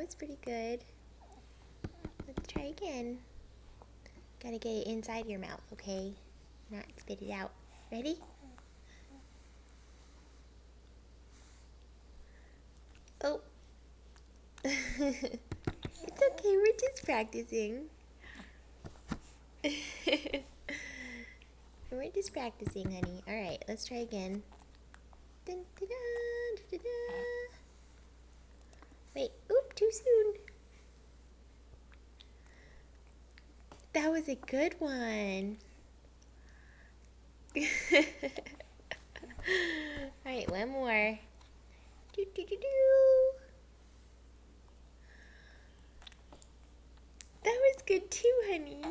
was pretty good. Let's try again. Gotta get it inside your mouth, okay? Not spit it out. Ready? Oh. It's okay, we're just practicing. We're just practicing, honey. Alright, let's try again. Dun, dun, dun, dun, dun. Wait, oop, too soon. That was a good one. Alright, one more. Do, do, do, do. That was good too, honey.